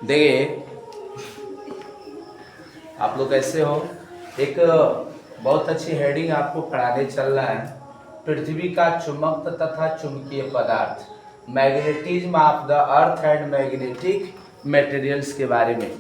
देखिए आप लोग कैसे हो। एक बहुत अच्छी हेडिंग आपको पढ़ाने चल रहा है, पृथ्वी का चुंबक तथा चुंबकीय पदार्थ, magnetism of the earth and magnetic materials के बारे में।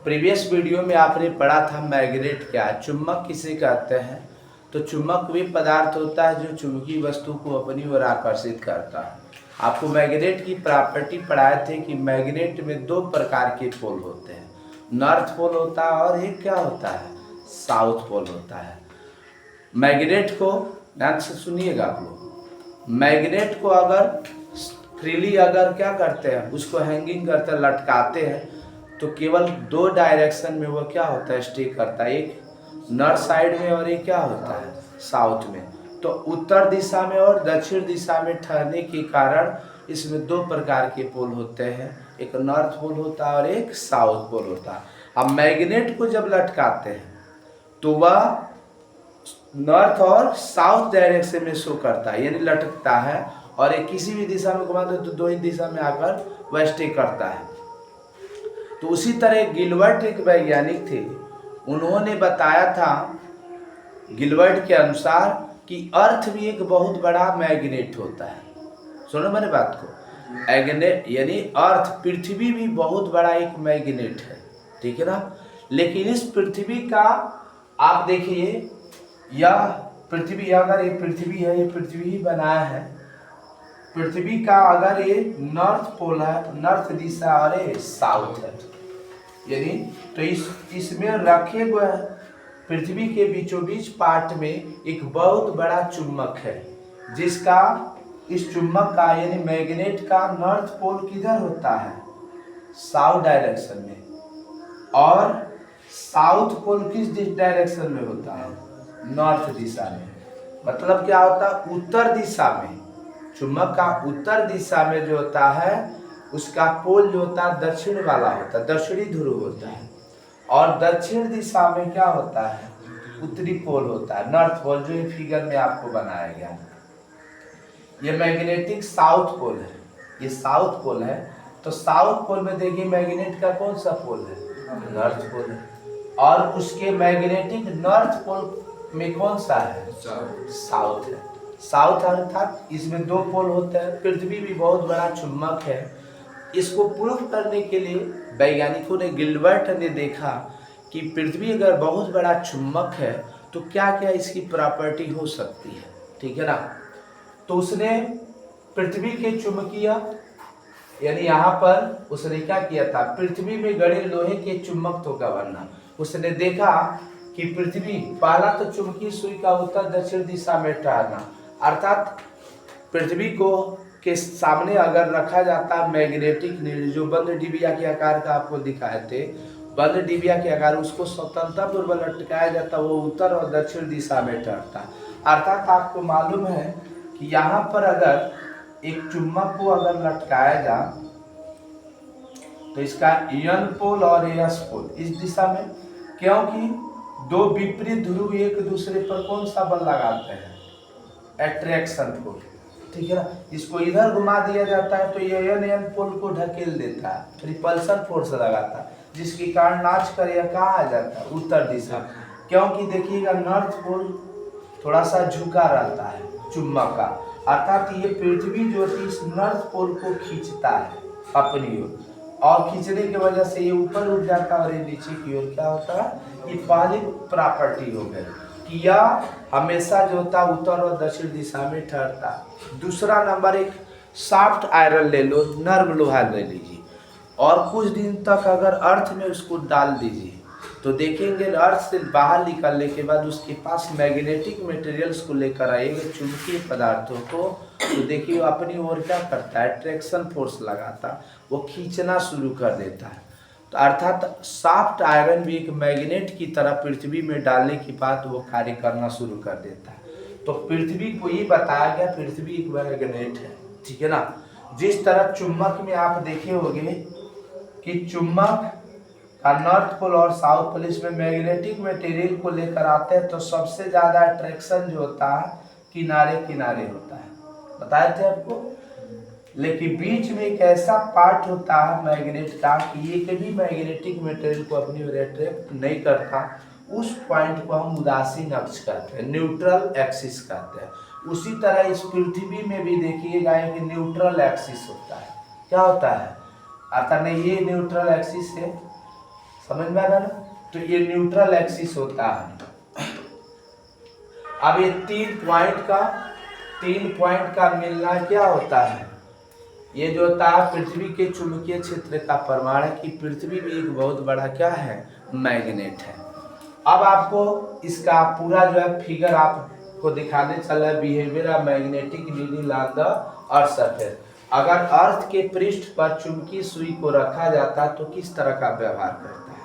प्रीवियस वीडियो में आपने पढ़ा था मैग्नेट क्या है, चुंबक किसे कहते हैं। तो चुंबक वे पदार्थ होता है जो चुंबकीय वस्तु को अपनी ओर आकर्षित करता है। आपको मैग्नेट की प्रॉपर्टी पढ़ाए थे कि मैग्नेट में दो प्रकार के पोल होते हैं, नॉर्थ पोल होता है और एक क्या होता है, साउथ पोल होता है। मैग्नेट को ध्यान से सुनिएगा आप लोग, मैग्नेट को अगर फ्रीली अगर क्या करते हैं, उसको हैंगिंग करते हैं, लटकाते हैं, तो केवल दो डायरेक्शन में वो क्या होता है, स्टे करता है, एक नॉर्थ साइड में और एक क्या होता है, साउथ में। तो उत्तर दिशा में और दक्षिण दिशा में ठहरने के कारण इसमें दो प्रकार के पोल होते हैं, एक नॉर्थ पोल होता है और एक साउथ पोल होता है। अब मैग्नेट को जब लटकाते हैं तो वह नॉर्थ और साउथ डायरेक्शन में शो करता है, यानी लटकता है, और एक किसी भी दिशा में घुमाते तो दो ही दिशा में आकर वह स्टे करता है। तो उसी तरह गिलबर्ट एक वैज्ञानिक थे, उन्होंने बताया था गिलबर्ट के अनुसार कि अर्थ भी एक बहुत बड़ा मैग्नेट होता है। सुनो मेरे बात को, मैग्नेट यानी अर्थ, पृथ्वी भी बहुत बड़ा एक मैग्नेट है, ठीक है ना। लेकिन इस पृथ्वी का आप देखिए, यह पृथ्वी, अगर ये पृथ्वी है, ये पृथ्वी ही बनाया है, पृथ्वी का अगर ये नॉर्थ पोल है, नॉर्थ दिशा, और ये साउथ है, यानी तो इसमें रखे हुए पृथ्वी के बीचों बीच पार्ट में एक बहुत बड़ा चुंबक है, जिसका इस चुंबक का यानी मैग्नेट का नॉर्थ पोल किधर होता है, साउथ डायरेक्शन में, और साउथ पोल किस डायरेक्शन में होता है, नॉर्थ दिशा में। मतलब क्या होता है, उत्तर दिशा में चुंबक का उत्तर दिशा में जो होता है उसका पोल जो होता है दक्षिण वाला होता है, दक्षिणी ध्रुव होता है, और दक्षिण दिशा में क्या होता है, उत्तरी पोल होता है, नॉर्थ पोल, जो ये फिगर में आपको बनाया गया है। ये मैग्नेटिक साउथ पोल है, ये साउथ पोल है। तो साउथ पोल में देखिए मैग्नेट का कौन सा पोल है, नॉर्थ पोल है, और उसके मैग्नेटिक नॉर्थ पोल में कौन सा है, साउथ है। साउथ अर्थात इसमें दो पोल होते हैं। पृथ्वी भी बहुत बड़ा चुंबक है। इसको प्रूफ करने के लिए वैज्ञानिकों ने, गिलबर्ट ने देखा कि पृथ्वी अगर बहुत बड़ा चुंबक है तो क्या क्या इसकी प्रॉपर्टी हो सकती है, ठीक है ना। तो उसने पृथ्वी के चुंबकीय यानी यहाँ पर उसने क्या किया था, पृथ्वी में गड़े लोहे के चुंबकत्व का वर्णन। उसने देखा कि पृथ्वी, पहला तो चुंबकीय सुई का उत्तर दक्षिण दिशा में ठहरना, अर्थात पृथ्वी को के सामने अगर रखा जाता मैग्नेटिक नीडल, जो बंद डिबिया के आकार का आपको दिखाए थे, बंद डिबिया के आकार, उसको स्वतंत्रता पूर्वक लटकाया जाता, वो उत्तर और दक्षिण दिशा में ठहरता। अर्थात आपको मालूम है कि यहाँ पर अगर एक चुंबक को अगर लटकाया जा तो इसका एन पोल और एस पोल इस दिशा में, क्योंकि दो विपरीत ध्रुव एक दूसरे पर कौन सा बल लगाते हैं, एट्रैक्शन फोर्स, ठीक है ना। इसको इधर घुमा दिया जाता है तो ये एन पोल को ढकेल देता है, रिपल्सन फोर्स लगाता है, जिसके कारण नाच कर यह कहाँ आ जाता है, उत्तर दिशा। क्योंकि देखिएगा नॉर्थ पोल थोड़ा सा झुका रहता है चुंबक का, अर्थात ये पृथ्वी जो है इस नॉर्थ पोल को खींचता है अपनी ओर, और खींचने की वजह से ये ऊपर उठ जाता है और ये नीचे की ओर क्या होता है, ये पहली प्रॉपर्टी हो गई कि यह हमेशा जो होता है उत्तर और दक्षिण दिशा में ठहरता है। दूसरा नंबर, एक सॉफ्ट आयरन ले लो, नर्म लोहा ले लीजिए, और कुछ दिन तक अगर अर्थ में उसको डाल दीजिए तो देखेंगे अर्थ से बाहर निकलने के बाद उसके पास मैग्नेटिक मटेरियल्स को लेकर आएंगे, चुंबकीय पदार्थों को, तो देखिए अपनी ओर क्या करता है, ट्रैक्शन फोर्स लगाता, वो खींचना शुरू कर देता है। तो अर्थात सॉफ्ट आयरन भी एक मैग्नेट की तरह पृथ्वी में डालने के बाद वो कार्य करना शुरू कर देता है। तो पृथ्वी को ये बताया गया, पृथ्वी एक मैग्नेट है, ठीक है ना। जिस तरह चुंबक में आप देखे होंगे कि चुंबक का नॉर्थ पोल और साउथ पोल, इसमें मैग्नेटिक मटेरियल को लेकर आते हैं तो सबसे ज्यादा अट्रैक्शन जो होता है किनारे किनारे होता है, बताए थे आपको। लेकिन बीच में एक ऐसा पार्ट होता है मैग्नेट का कि ये कभी मैग्नेटिक मटेरियल को अपनी ओर अट्रैक्ट नहीं करता। उस पॉइंट को हम उदासीन अक्ष कहते हैं, न्यूट्रल एक्सिस कहते हैं। उसी तरह इस पृथ्वी में भी देखिएगा कि न्यूट्रल एक्सिस होता है। क्या होता है? आता नहीं, ये न्यूट्रल एक्सिस है, समझ में आ रहा है? तो ये न्यूट्रल एक्सिस होता है। अब ये तीन पॉइंट का मिलना क्या होता है? ये जो होता है पृथ्वी के चुंबकीय क्षेत्र का प्रमाण है कि पृथ्वी भी एक बहुत बड़ा क्या है? मैग्नेट है। अब आपको इसका पूरा जो है फिगर आपको दिखाने चला है, behaviour of magnetic needle on the earth surface. अगर अर्थ के पृष्ठ पर चुंबकीय सुई को रखा जाता है तो किस तरह का व्यवहार करता है?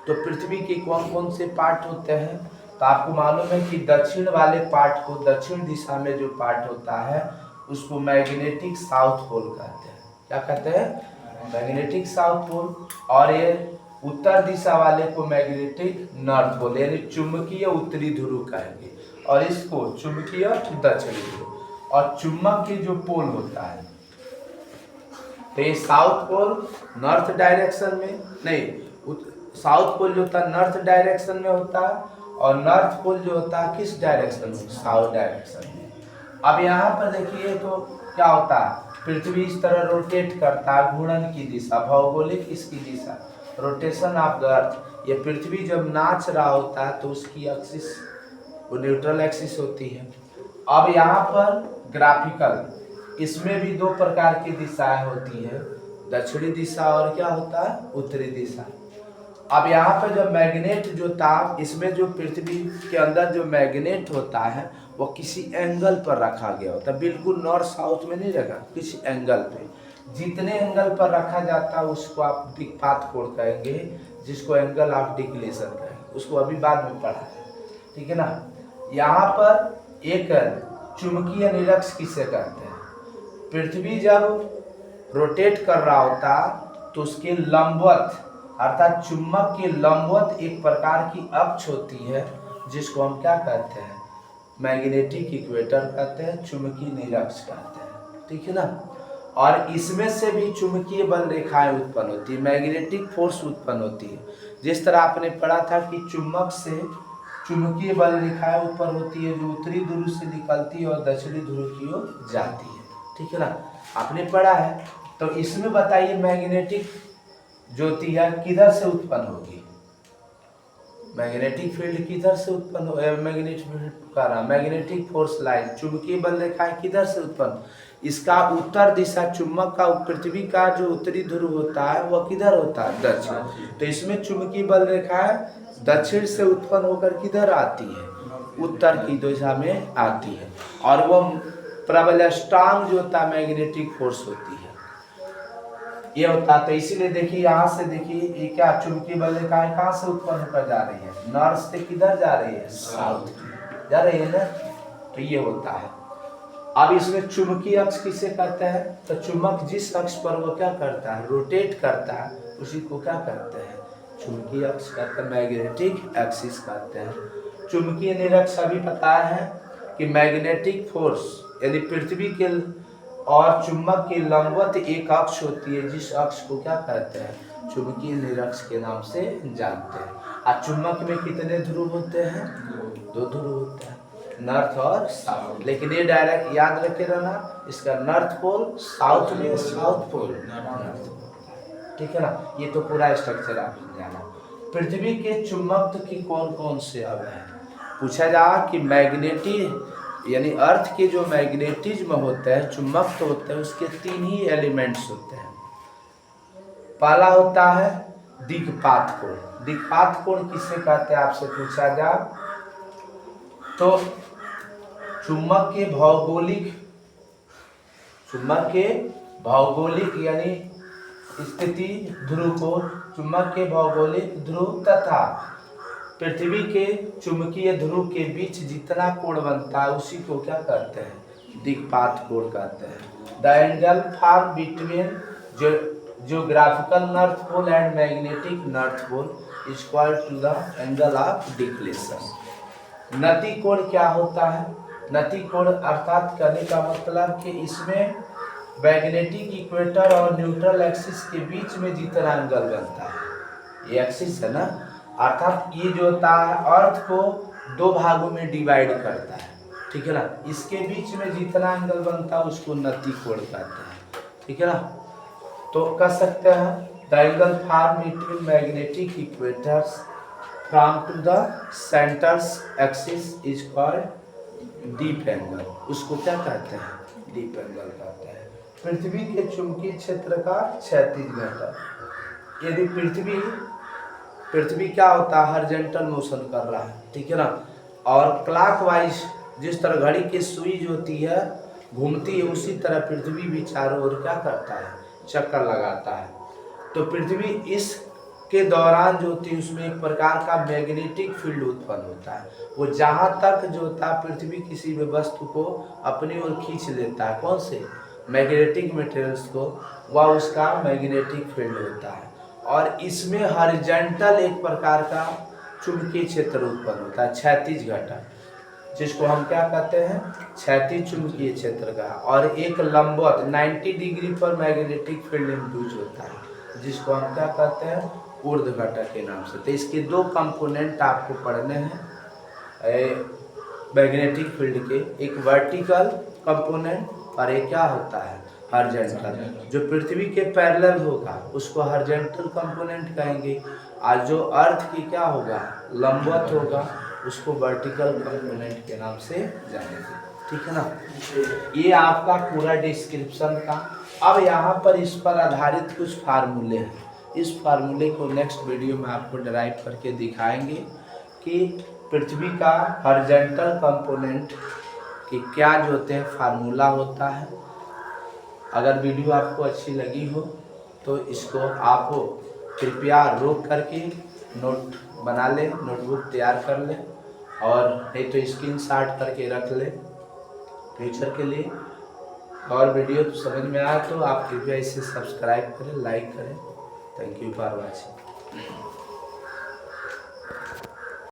तो पृथ्वी के कौन कौन से पार्ट होते हैं? तो आपको मालूम है कि दक्षिण वाले पार्ट को, दक्षिण दिशा में जो पार्ट होता है उसको मैग्नेटिक साउथ पोल कहते हैं। क्या कहते हैं? Magnetic south pole. और ये उत्तर दिशा वाले को मैग्नेटिक नॉर्थ पोल यानी चुंबकीय उत्तरी ध्रुव कहेंगे, और इसको चुंबकीय दक्षिणी ध्रुव। और चुंबक के जो पोल होता है तो ये साउथ पोल नॉर्थ डायरेक्शन में, नहीं, साउथ पोल जो होता है नॉर्थ डायरेक्शन में होता है, और नॉर्थ पोल जो होता है किस डायरेक्शन में? साउथ डायरेक्शन में। अब यहाँ पर देखिए तो क्या होता है, पृथ्वी इस तरह रोटेट करता है, घूर्णन की दिशा, भौगोलिक इसकी दिशा, रोटेशन ऑफ द अर्थ। ये पृथ्वी जब नाच रहा होता है तो उसकी एक्सिस वो न्यूट्रल एक्सिस होती है। अब यहाँ पर ग्राफिकल, इसमें भी दो प्रकार की दिशाएं होती है, दक्षिणी दिशा और क्या होता है? उत्तरी दिशा। अब यहाँ पर जो मैग्नेट जो था, इसमें जो पृथ्वी के अंदर जो मैग्नेट होता है वो किसी एंगल पर रखा गया होता है, बिल्कुल नॉर्थ साउथ में नहीं रखा, किसी एंगल पे। जितने एंगल पर रखा जाता है उसको आप दिक्पात कोण कहेंगे, जिसको एंगल ऑफ डिक्लेशन कहेंगे, उसको अभी बाद में पढ़ा है, ठीक है ना। यहाँ पर एक चुंबकीय निरक्ष किसे कहते हैं? पृथ्वी जब रोटेट कर रहा होता तो उसके लंबवत अर्थात चुंबक के लंबवत एक प्रकार की अक्ष होती है जिसको हम क्या कहते हैं? मैग्नेटिक इक्वेटर कहते हैं, चुंबकीय निरक्ष कहते हैं, ठीक है ना। और इसमें से भी चुंबकीय बल रेखाएं उत्पन्न होती है, मैग्नेटिक फोर्स उत्पन्न होती है। जिस तरह आपने पढ़ा था कि चुंबक से चुंबकीय बल रेखाएं उत्पन्न होती है जो उत्तरी ध्रुव से निकलती है और दक्षिणी ध्रुव की ओर जाती है, ठीक है ना, आपने पढ़ा है। तो इसमें बताइए मैग्नेटिक ज्योति है किधर से उत्पन्न होगी? मैग्नेटिक फील्ड किधर से उत्पन्न हो? मैग्नेटिक फील्ड का रहा, मैग्नेटिक फोर्स लाइन, चुंबकीय बल रेखाएं किधर से उत्पन्न? इसका उत्तर दिशा, चुंबक का पृथ्वी का जो उत्तरी ध्रुव होता है वह किधर होता है? दक्षिण। तो इसमें चुंबकीय बल रेखाएं दक्षिण से उत्पन्न होकर किधर आती है? उत्तर की दिशा में आती है। और वो प्रबल स्ट्रांग जो होता है मैग्नेटिक फोर्स होती है, ये होता है। तो इसीलिए देखिए यहाँ से देखिए ये क्या चुंबकीय बल रेखाएं कहाँ से उत्पन्न होकर जा रही है? नॉर्थ से किधर जा रही है? साउथ जा रही है ना। तो ये होता है। अब इसमें चुंबकीय अक्ष किसे कहते हैं? तो चुंबक जिस अक्ष पर वो क्या करता है? रोटेट करता है, उसी को क्या कहते हैं? चुंबकीय अक्ष कहते हैं, मैग्नेटिक एक्सिस कहते हैं। चुंबकीय निरक्ष अभी पता है कि मैग्नेटिक फोर्स यदि पृथ्वी के और चुंबक के लंबवत एक अक्ष होती है, जिस अक्ष को क्या कहते हैं? चुंबकीय निरक्ष के नाम से जानते हैं। और चुंबक में कितने ध्रुव होते हैं? दो ध्रुव होते हैं, नॉर्थ और साउथ। लेकिन ये डायरेक्ट याद रखे रहना, इसका नॉर्थ पोल साउथ में, साउथ पोल नॉर्थ, ठीक है ना। ये तो पूरा स्ट्रक्चर आप जाना। पृथ्वी के चुंबक की कौन कौन से अंग हैं? पूछा जा कि मैग्नेटिक यानी अर्थ के जो मैग्नेटिज्म होते हैं, चुंबक तो होते हैं, उसके तीन ही एलिमेंट्स होते हैं। पहला होता है दिक्पात कोण। दिक्पात कोण किसे कहते हैं आपसे पूछा जा तो चुंबक के भौगोलिक यानी स्थिति ध्रुव को, चुंबक के भौगोलिक ध्रुव तथा पृथ्वी के चुंबकीय ध्रुव के बीच जितना कोण बनता है उसी को क्या कहते हैं? दिक्पात कोण कहते हैं। The angle form between geographical north pole and magnetic north pole is equal to the angle of declination. नति कोण क्या होता है? नति कोण अर्थात कहने का मतलब कि इसमें मैग्नेटिक इक्वेटर और न्यूट्रल एक्सिस के बीच में जितना एंगल बनता है, ये एक्सिस है ना, अर्थात ये जो होता है अर्थ को दो भागों में डिवाइड करता है, ठीक है ना, इसके बीच में जितना एंगल बनता है उसको नति कोण कहते हैं, ठीक है ना। तो कह सकते हैं the angle form between magnetic equators from to the centres axis is called deep angle, उसको क्या कहते हैं, डीप एंगल कहते हैं। पृथ्वी के चुंबकीय क्षेत्र का क्षैतिज घटक, यदि पृथ्वी क्या होता है, हॉरिजॉन्टल मोशन कर रहा है, ठीक है ना, और क्लॉकवाइज जिस तरह घड़ी की सुई होती है घूमती है, उसी तरह पृथ्वी भी चारों ओर क्या करता है, चक्कर लगाता है। तो पृथ्वी इस के दौरान जो होती है उसमें एक प्रकार का मैग्नेटिक फील्ड उत्पन्न होता है, वो जहाँ तक जो होता है पृथ्वी किसी भी वस्तु को अपनी ओर खींच लेता है, कौन से मैग्नेटिक मटेरियल्स को, वह उसका मैग्नेटिक फील्ड होता है। और इसमें हॉरिजॉन्टल एक प्रकार का चुंबकीय क्षेत्र उत्पन्न होता है, क्षैतिज घटक, जिसको हम क्या कहते हैं, क्षैतिज चुंबकीय क्षेत्र का, और एक लंबवत 90 डिग्री पर मैग्नेटिक फील्ड इंड्यूस होता है, जिसको हम क्या कहते हैं, ऊर्ध्व घटक के नाम से। तो इसके दो कंपोनेंट आपको पढ़ने हैं मैग्नेटिक फील्ड के, एक वर्टिकल कंपोनेंट और एक क्या होता है, हॉरिजॉन्टल। जो पृथ्वी के पैरेलल होगा उसको हॉरिजॉन्टल कंपोनेंट कहेंगे, और जो अर्थ की क्या होगा, लंबवत होगा, उसको वर्टिकल कंपोनेंट के नाम से जानेंगे, ठीक है ना। ये आपका पूरा डिस्क्रिप्शन था। अब यहाँ पर इस पर आधारित कुछ फार्मूले हैं, इस फार्मूले को नेक्स्ट वीडियो में आपको डिराइव करके दिखाएंगे कि पृथ्वी का हॉरिजॉन्टल कंपोनेंट कि क्या जो होते हैं फार्मूला होता है। अगर वीडियो आपको अच्छी लगी हो तो इसको आप कृपया रोक करके नोट बना लें, नोटबुक तैयार कर लें, और नहीं तो स्क्रीनशॉट करके रख लें फ्यूचर के लिए। और वीडियो तो समझ में आया तो आप कृपया इसे सब्सक्राइब करें, लाइक करें। Thank you for watching.